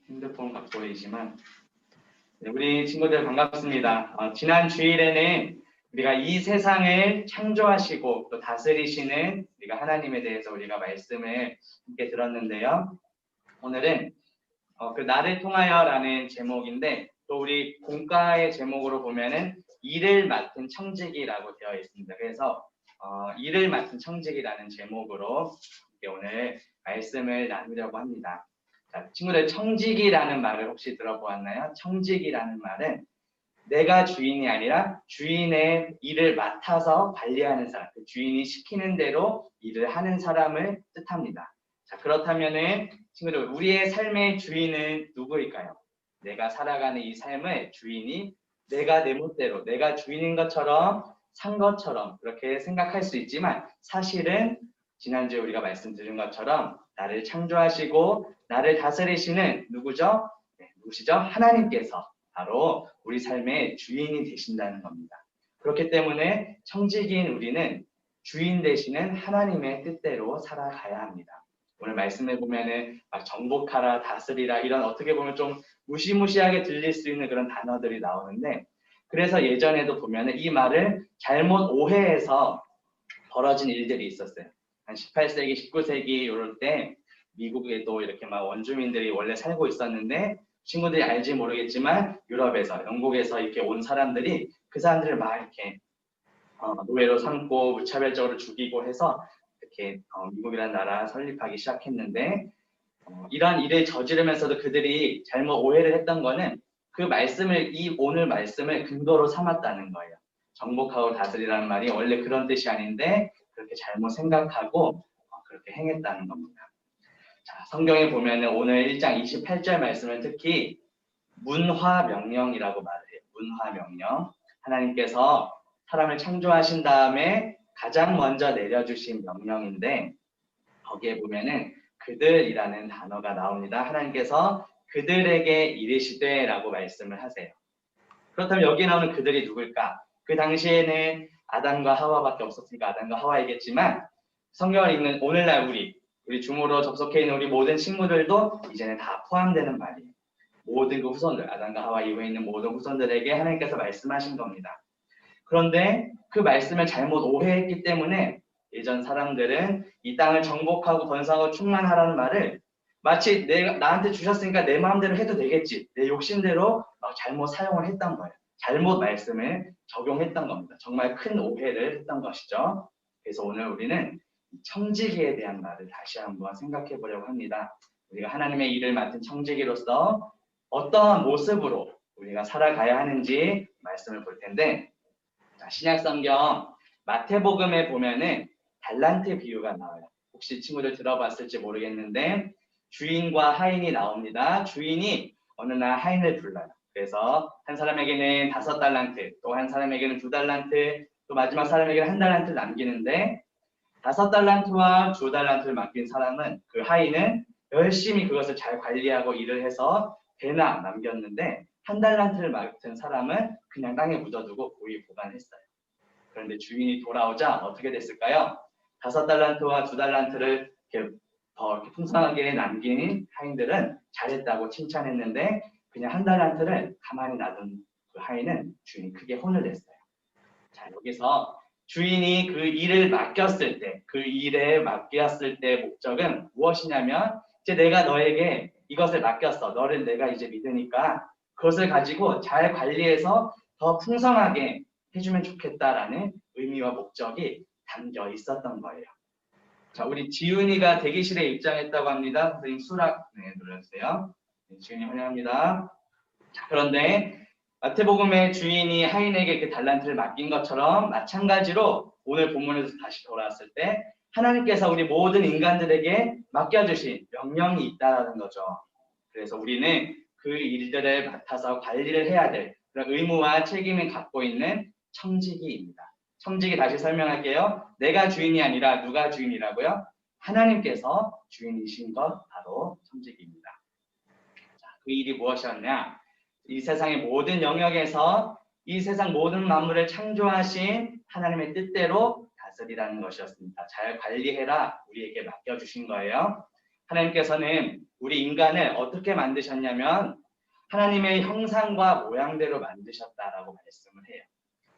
핸드폰 갖고 계시지만 우리 친구들 반갑습니다. 지난 주일에는 우리가 이 세상을 창조하시고 또 다스리시는 우리가 하나님에 대해서 우리가 말씀을 함께 들었는데요. 오늘은 그 나를 통하여라는 제목인데 또 우리 공과의 제목으로 보면은 일을 맡은 청지기라고 되어 있습니다. 그래서 일을 맡은 청지기라는 제목으로 오늘 말씀을 나누려고 합니다. 자, 친구들, 청지기라는 말을 혹시 들어보았나요? 청지기라는 말은 내가 주인이 아니라 주인의 일을 맡아서 관리하는 사람, 그 주인이 시키는 대로 일을 하는 사람을 뜻합니다. 자, 그렇다면은 친구들, 우리의 삶의 주인은 누구일까요? 내가 살아가는 이 삶의 주인이 내가 내 멋대로, 내가 주인인 것처럼 산 것처럼 그렇게 생각할 수 있지만 사실은 지난주에 우리가 말씀드린 것처럼 나를 창조하시고 나를 다스리시는 누구죠? 네, 누구시죠? 하나님께서 바로 우리 삶의 주인이 되신다는 겁니다. 그렇기 때문에 청지기인 우리는 주인 되시는 하나님의 뜻대로 살아가야 합니다. 오늘 말씀을 보면은 막 정복하라, 다스리라 이런 어떻게 보면 좀 무시무시하게 들릴 수 있는 그런 단어들이 나오는데 그래서 예전에도 보면은 이 말을 잘못 오해해서 벌어진 일들이 있었어요. 한 18세기, 19세기 이럴 때 미국에도 이렇게 막 원주민들이 원래 살고 있었는데 친구들이 알지 모르겠지만 유럽에서, 영국에서 이렇게 온 사람들이 그 사람들을 막 이렇게 노예로 삼고 무차별적으로 죽이고 해서 이렇게 미국이라는 나라 설립하기 시작했는데 이런 일을 저지르면서도 그들이 잘못 오해를 했던 거는 그 말씀을 오늘 말씀을 근거로 삼았다는 거예요. 정복하고 다스리라는 말이 원래 그런 뜻이 아닌데 그렇게 잘못 생각하고 그렇게 행했다는 겁니다. 자, 성경에 보면 오늘 1장 28절 말씀은 특히 문화명령이라고 말을 해요. 문화명령. 하나님께서 사람을 창조하신 다음에 가장 먼저 내려주신 명령인데 거기에 보면은 그들이라는 단어가 나옵니다. 하나님께서 그들에게 이르시되 라고 말씀을 하세요. 그렇다면 여기 나오는 그들이 누굴까? 그 당시에는 아담과 하와밖에 없었으니까 아담과 하와이겠지만 성경을 읽는 오늘날 우리 줌으로 접속해 있는 우리 모든 친구들도 이제는 다 포함되는 말이에요. 모든 그 후손들, 아담과 하와 이후에 있는 모든 후손들에게 하나님께서 말씀하신 겁니다. 그런데 그 말씀을 잘못 오해했기 때문에 예전 사람들은 이 땅을 정복하고 번성하고 충만하라는 말을 마치 나한테 주셨으니까 내 마음대로 해도 되겠지, 내 욕심대로 막 잘못 사용을 했던 거예요. 잘못 말씀을 적용했던 겁니다. 정말 큰 오해를 했던 것이죠. 그래서 오늘 우리는 청지기에 대한 말을 다시 한번 생각해 보려고 합니다. 우리가 하나님의 일을 맡은 청지기로서 어떠한 모습으로 우리가 살아가야 하는지 말씀을 볼 텐데 신약 성경 마태복음에 보면은 달란트 비유가 나와요. 혹시 친구들 들어봤을지 모르겠는데 주인과 하인이 나옵니다. 주인이 어느 날 하인을 불러요. 그래서 한 사람에게는 5달란트, 또 한 사람에게는 2달란트, 또 마지막 사람에게는 1달란트를 남기는데 5달란트와 2달란트를 맡긴 사람은 그 하인은 열심히 그것을 잘 관리하고 일을 해서 배나 남겼는데 1달란트를 맡은 사람은 그냥 땅에 묻어두고 고이 보관했어요. 그런데 주인이 돌아오자 어떻게 됐을까요? 5달란트와 2달란트를 이렇게 풍성하게 남긴 하인들은 잘했다고 칭찬했는데 그냥 1달란트를 가만히 놔둔 그 하인은 주인이 크게 혼을 냈어요. 자, 여기서 주인이 그 일을 맡겼을 때, 그 일에 맡겼을 때 목적은 무엇이냐면 이제 내가 너에게 이것을 맡겼어. 너를 내가 이제 믿으니까 그것을 가지고 잘 관리해서 더 풍성하게 해주면 좋겠다라는 의미와 목적이 담겨 있었던 거예요. 자, 우리 지훈이가 대기실에 입장했다고 합니다. 선생님 수락 눌러주세요. 지훈이 환영합니다. 자, 그런데 마태복음의 주인이 하인에게 그 달란트를 맡긴 것처럼 마찬가지로 오늘 본문에서 다시 돌아왔을 때 하나님께서 우리 모든 인간들에게 맡겨주신 명령이 있다는 거죠. 그래서 우리는 그 일들을 맡아서 관리를 해야 될 그런 의무와 책임을 갖고 있는 청지기입니다. 청지기 다시 설명할게요. 내가 주인이 아니라 누가 주인이라고요? 하나님께서 주인이신 것 바로 청지기입니다. 자, 그 일이 무엇이었냐? 이 세상의 모든 영역에서 이 세상 모든 만물을 창조하신 하나님의 뜻대로 다스리라는 것이었습니다. 잘 관리해라 우리에게 맡겨주신 거예요. 하나님께서는 우리 인간을 어떻게 만드셨냐면 하나님의 형상과 모양대로 만드셨다라고 말씀을 해요.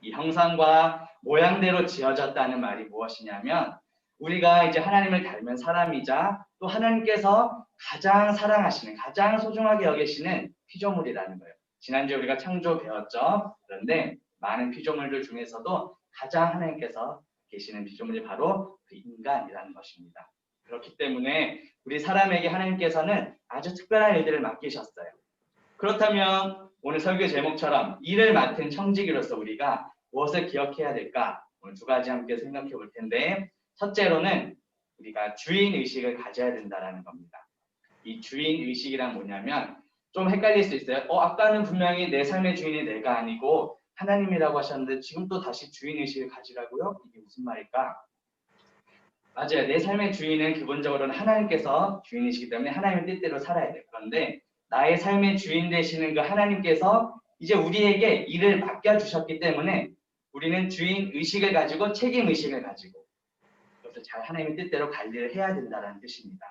이 형상과 모양대로 지어졌다는 말이 무엇이냐면 우리가 이제 하나님을 닮은 사람이자 또 하나님께서 가장 사랑하시는, 가장 소중하게 여기시는 피조물이라는 거예요. 지난주에 우리가 창조 배웠죠. 그런데 많은 피조물들 중에서도 가장 하나님께서 계시는 피조물이 바로 그 인간이라는 것입니다. 그렇기 때문에 우리 사람에게 하나님께서는 아주 특별한 일들을 맡기셨어요. 그렇다면 오늘 설교 제목처럼 일을 맡은 청지기로서 우리가 무엇을 기억해야 될까? 오늘 두 가지 함께 생각해 볼 텐데 첫째로는 우리가 주인의식을 가져야 된다는 겁니다. 이 주인의식이란 뭐냐면 좀 헷갈릴 수 있어요. 아까는 분명히 내 삶의 주인이 내가 아니고 하나님이라고 하셨는데 지금 또 다시 주인의식을 가지라고요? 이게 무슨 말일까? 맞아요. 내 삶의 주인은 기본적으로는 하나님께서 주인이시기 때문에 하나님의 뜻대로 살아야 돼요. 그런데 나의 삶의 주인 되시는 그 하나님께서 이제 우리에게 일을 맡겨주셨기 때문에 우리는 주인의식을 가지고 책임의식을 가지고 그것을 잘 하나님의 뜻대로 관리를 해야 된다는 뜻입니다.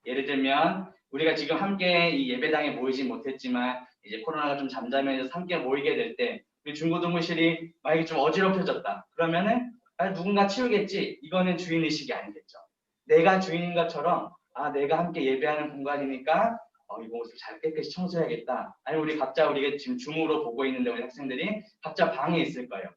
예를 들면 우리가 지금 함께 이 예배당에 모이지 못했지만 이제 코로나가 좀 잠잠해져서 함께 모이게 될 때 우리 중고등부실이 만약에 좀 어지럽혀졌다. 그러면은 누군가 치우겠지. 이거는 주인의식이 아니겠죠. 내가 주인인 것처럼 내가 함께 예배하는 공간이니까 이곳을 잘 깨끗이 청소해야겠다. 아니면 우리 각자 우리가 지금 줌으로 보고 있는데 우리 학생들이 각자 방에 있을 거예요.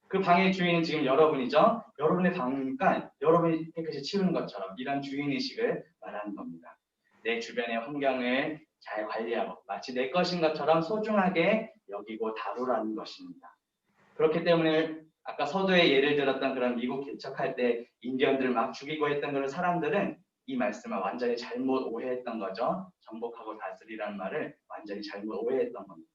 그 방의 주인은 지금 여러분이죠. 여러분의 방이니까 여러분이 깨끗이 치우는 것처럼 이런 주인의식을 말하는 겁니다. 내 주변의 환경을 잘 관리하고 마치 내 것인 것처럼 소중하게 여기고 다루라는 것입니다. 그렇기 때문에 아까 서두에 예를 들었던 그런 미국 개척할 때 인디언들을 막 죽이고 했던 그런 사람들은 이 말씀을 완전히 잘못 오해했던 거죠. 정복하고 다스리라는 말을 완전히 잘못 오해했던 겁니다.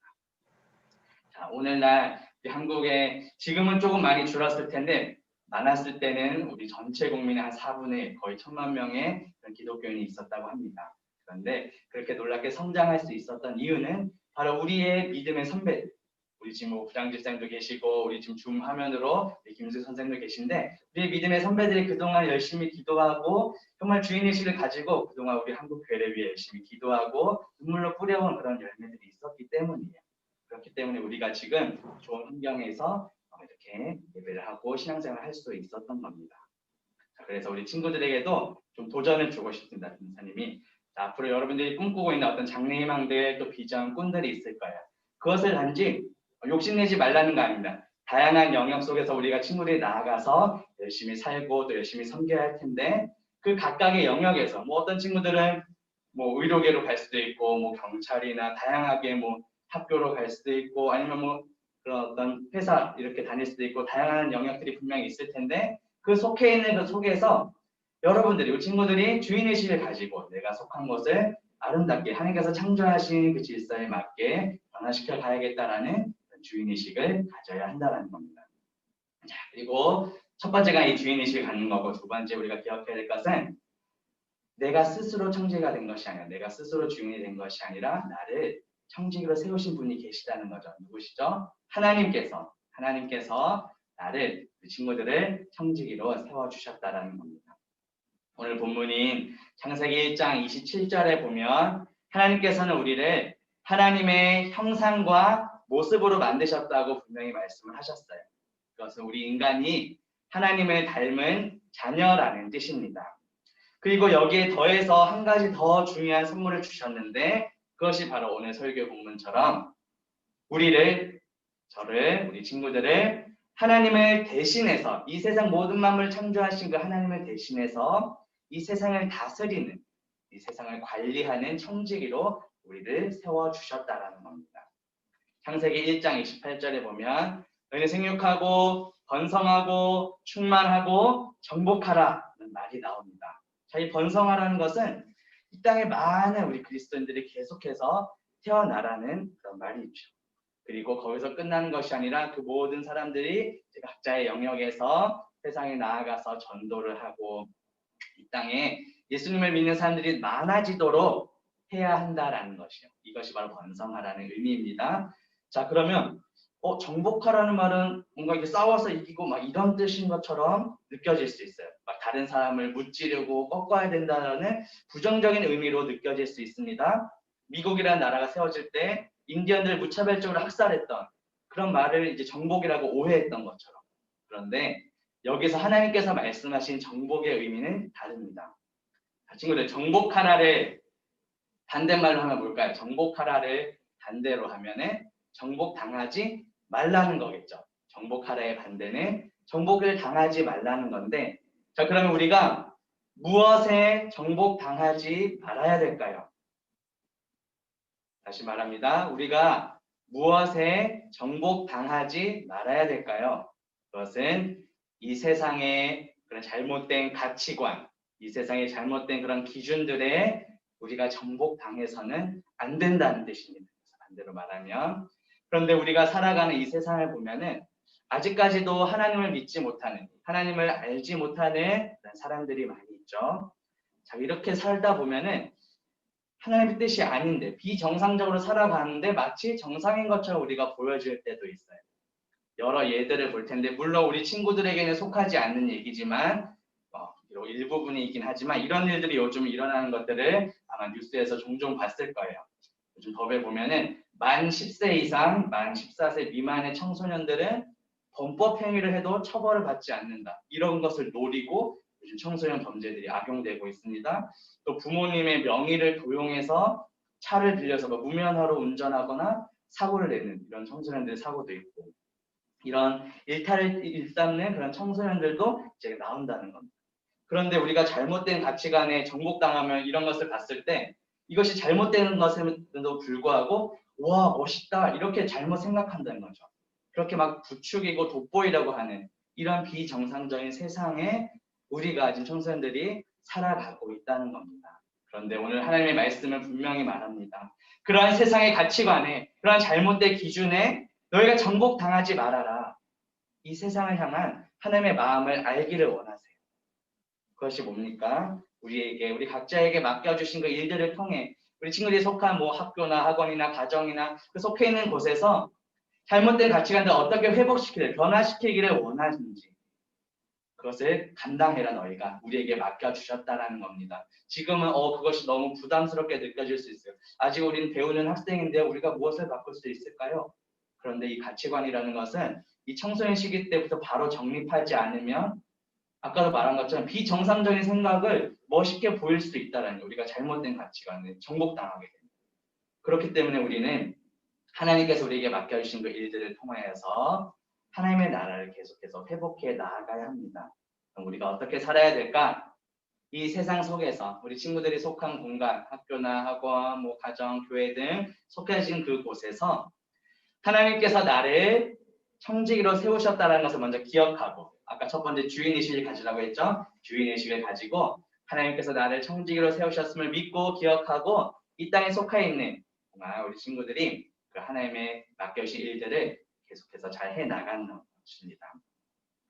자, 오늘날 한국에 지금은 조금 많이 줄었을 텐데 많았을 때는 우리 전체 국민의 한 4분의 1, 거의 1000만 명의 그런 기독교인이 있었다고 합니다. 그런데 그렇게 놀랍게 성장할 수 있었던 이유는 바로 우리의 믿음의 선배들, 우리 지금 부장집사님도 계시고 우리 지금 줌 화면으로 김수 선생님도 계신데 우리 믿음의 선배들이 그동안 열심히 기도하고 정말 주인의식을 가지고 그동안 우리 한국 교회를 위해 열심히 기도하고 눈물로 뿌려온 그런 열매들이 있었기 때문이에요. 그렇기 때문에 우리가 지금 좋은 환경에서 이렇게 예배를 하고 신앙생활을 할 수 있었던 겁니다. 자, 그래서 우리 친구들에게도 좀 도전을 주고 싶습니다. 김사님이 앞으로 여러분들이 꿈꾸고 있는 어떤 장래희망들 또 비전, 꿈들이 있을 거예요. 그것을 단지 욕심내지 말라는 거 아닙니다. 다양한 영역 속에서 우리가 친구들이 나아가서 열심히 살고 또 열심히 섬겨야 할 텐데 그 각각의 영역에서 어떤 친구들은 의료계로 갈 수도 있고 경찰이나 다양하게 학교로 갈 수도 있고 아니면 그런 어떤 회사 이렇게 다닐 수도 있고 다양한 영역들이 분명히 있을 텐데 그 속해 있는 그 속에서 여러분들이 이 친구들이 주인의식을 가지고 내가 속한 것을 아름답게 하나님께서 창조하신 그 질서에 맞게 변화시켜 가야겠다라는 주인의식을 가져야 한다는 겁니다. 자, 그리고 첫 번째가 이 주인의식을 갖는 거고 두 번째 우리가 기억해야 될 것은 내가 스스로 청지기가 된 것이 아니라 내가 스스로 주인이 된 것이 아니라 나를 청지기로 세우신 분이 계시다는 거죠. 누구시죠? 하나님께서 나를 우리 친구들을 청지기로 세워주셨다는 겁니다. 오늘 본문인 창세기 1장 27절에 보면 하나님께서는 우리를 하나님의 형상과 모습으로 만드셨다고 분명히 말씀을 하셨어요. 그것은 우리 인간이 하나님을 닮은 자녀라는 뜻입니다. 그리고 여기에 더해서 한 가지 더 중요한 선물을 주셨는데 그것이 바로 오늘 설교 본문처럼 우리 친구들을 하나님을 대신해서 이 세상 모든 만물을 창조하신 그 하나님을 대신해서 이 세상을 다스리는, 이 세상을 관리하는 청지기로 우리를 세워주셨다라는 겁니다. 창세기 1장 28절에 보면 너희는 생육하고 번성하고 충만하고 정복하라는 말이 나옵니다. 자, 이 번성하라는 것은 이 땅에 많은 우리 그리스도인들이 계속해서 태어나라는 그런 말이죠. 그리고 거기서 끝나는 것이 아니라 그 모든 사람들이 각자의 영역에서 세상에 나아가서 전도를 하고 이 땅에 예수님을 믿는 사람들이 많아지도록 해야 한다라는 것이요. 이것이 바로 번성하라는 의미입니다. 자, 그러면 정복하라는 말은 뭔가 이게 싸워서 이기고 막 이런 뜻인 것처럼 느껴질 수 있어요. 막 다른 사람을 무찌르고 꺾어야 된다는 부정적인 의미로 느껴질 수 있습니다. 미국이라는 나라가 세워질 때 인디언들을 무차별적으로 학살했던 그런 말을 이제 정복이라고 오해했던 것처럼. 그런데 여기서 하나님께서 말씀하신 정복의 의미는 다릅니다. 친구들, 정복하라를 반대말로 하면 뭘까요? 정복하라를 반대로 하면은 정복당하지 말라는 거겠죠. 정복하라의 반대는 정복을 당하지 말라는 건데, 자, 그러면 우리가 무엇에 정복당하지 말아야 될까요? 다시 말합니다. 우리가 무엇에 정복당하지 말아야 될까요? 그것은 이 세상의 그런 잘못된 가치관, 이 세상의 잘못된 그런 기준들에 우리가 정복당해서는 안 된다는 뜻입니다. 반대로 말하면. 그런데 우리가 살아가는 이 세상을 보면은 아직까지도 하나님을 믿지 못하는, 하나님을 알지 못하는 사람들이 많이 있죠. 자, 이렇게 살다 보면은 하나님의 뜻이 아닌데 비정상적으로 살아가는데 마치 정상인 것처럼 우리가 보여질 때도 있어요. 여러 예들을 볼 텐데 물론 우리 친구들에게는 속하지 않는 얘기지만 일부분이긴 하지만 이런 일들이 요즘 일어나는 것들을 아마 뉴스에서 종종 봤을 거예요. 요즘 법에 보면은 만 10세 이상, 만 14세 미만의 청소년들은 범법 행위를 해도 처벌을 받지 않는다. 이런 것을 노리고 요즘 청소년 범죄들이 악용되고 있습니다. 또 부모님의 명의를 도용해서 차를 빌려서 무면허로 운전하거나 사고를 내는 이런 청소년들의 사고도 있고 이런 일탈을 일삼는 그런 청소년들도 이제 나온다는 겁니다. 그런데 우리가 잘못된 가치관에 정복당하면 이런 것을 봤을 때 이것이 잘못되는 것에도 불구하고 와 멋있다 이렇게 잘못 생각한다는 거죠. 그렇게 막 부추기고 돋보이려고 하는 이런 비정상적인 세상에 우리가 지금 청소년들이 살아가고 있다는 겁니다. 그런데 오늘 하나님의 말씀은 분명히 말합니다. 그러한 세상의 가치관에 그러한 잘못된 기준에 너희가 정복당하지 말아라. 이 세상을 향한 하나님의 마음을 알기를 원하세요. 그것이 뭡니까? 우리 각자에게 맡겨주신 그 일들을 통해 우리 친구들이 속한 학교나 학원이나 가정이나 그 속해 있는 곳에서 잘못된 가치관들 어떻게 회복시키길, 변화시키기를 원하는지 그것을 감당해라 너희가 우리에게 맡겨주셨다라는 겁니다. 지금은 그것이 너무 부담스럽게 느껴질 수 있어요. 아직 우리는 배우는 학생인데 우리가 무엇을 바꿀 수 있을까요? 그런데 이 가치관이라는 것은 이 청소년 시기 때부터 바로 정립하지 않으면 아까도 말한 것처럼 비정상적인 생각을 멋있게 보일 수 있다는 우리가 잘못된 가치관에 정복당하게 됩니다. 그렇기 때문에 우리는 하나님께서 우리에게 맡겨주신 그 일들을 통하여서 하나님의 나라를 계속해서 회복해 나아가야 합니다. 그럼 우리가 어떻게 살아야 될까? 이 세상 속에서 우리 친구들이 속한 공간, 학교나 학원, 가정, 교회 등 속해진 그곳에서 하나님께서 나를 청지기로 세우셨다는 것을 먼저 기억하고 아까 첫 번째 주인의식을 가지라고 했죠. 주인의식을 가지고 하나님께서 나를 청지기로 세우셨음을 믿고 기억하고 이 땅에 속해 있는 우리 친구들이 그 하나님의 맡겨주신 일들을 계속해서 잘 해나가는 것입니다.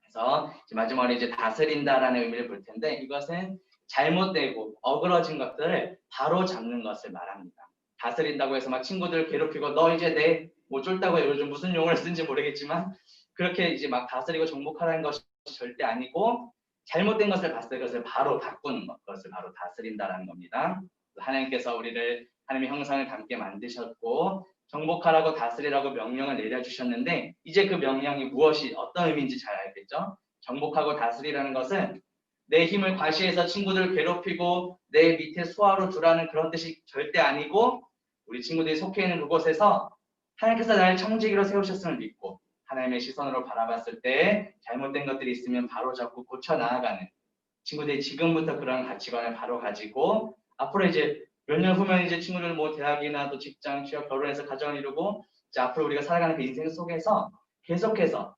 그래서 마지막으로 이제 다스린다라는 의미를 볼 텐데 이것은 잘못되고 어그러진 것들을 바로 잡는 것을 말합니다. 다스린다고 해서 막 친구들 괴롭히고 너 이제 내 쫄다고 요즘 무슨 용어를 쓰는지 모르겠지만 그렇게 이제 막 다스리고 정복하라는 것이 절대 아니고 잘못된 것을 봤을 때 그것을 바로 바꾸는 것, 그것을 바로 다스린다라는 겁니다. 하나님께서 우리를 하나님의 형상을 닮게 만드셨고 정복하라고 다스리라고 명령을 내려주셨는데 이제 그 명령이 무엇이 어떤 의미인지 잘 알겠죠? 정복하고 다스리라는 것은 내 힘을 과시해서 친구들을 괴롭히고 내 밑에 수하로 두라는 그런 뜻이 절대 아니고 우리 친구들이 속해 있는 그곳에서 하나님께서 나를 청지기로 세우셨음을 믿고 하나님의 시선으로 바라봤을 때 잘못된 것들이 있으면 바로잡고 고쳐 나아가는 친구들이 지금부터 그런 가치관을 바로 가지고 앞으로 이제 몇 년 후면 이제 친구들 대학이나 또 직장, 취업, 결혼해서 가정을 이루고 이제 앞으로 우리가 살아가는 그 인생 속에서 계속해서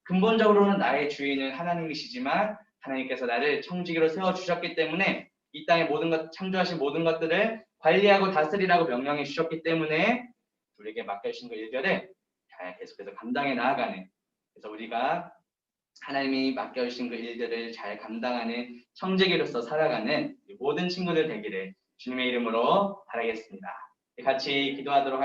근본적으로는 나의 주인은 하나님이시지만 하나님께서 나를 청지기로 세워주셨기 때문에 이 땅의 모든 것, 창조하신 모든 것들을 관리하고 다스리라고 명령해 주셨기 때문에 우리에게 맡겨주신 그 일들을 잘 계속해서 감당해 나아가는 그래서 우리가 하나님이 맡겨주신 그 일들을 잘 감당하는 청지기로서 살아가는 모든 친구들 되기를 주님의 이름으로 바라겠습니다. 같이 기도하도록 하겠습니다.